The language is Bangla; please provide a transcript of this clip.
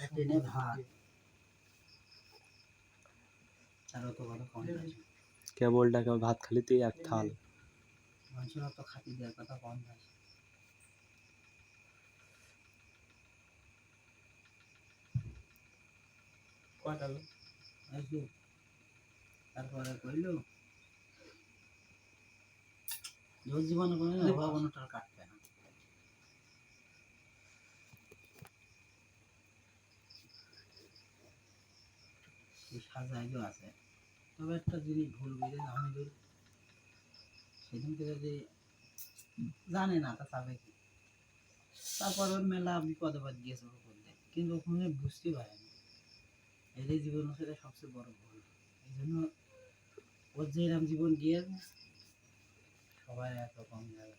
টেনে ভাত আর তো কথা কম আছে কেবলটাকে ভাত খালিতেই এক থাল মানুষের তো খাতি দেওয়ার কথা কম আছে কয়টা আসবো তারপরে কইল রোজ জীবনে কোনো অভাব অনটন কাটবে না সাজাইও আছে তবে একটা জিনিস ভুল বুঝে আমিদুল সেদিনকে যদি জানে না তা চাবে কি তারপর ওর মেলা বিপদে বাদ গিয়েছে ওর করতে কিন্তু ওখানে বুঝতে পারেনি এটাই জীবন সেটা সবচেয়ে বড় ভুল এই জন্য ওর যে এরকম জীবন গিয়েছে সবাই একরকম যাবে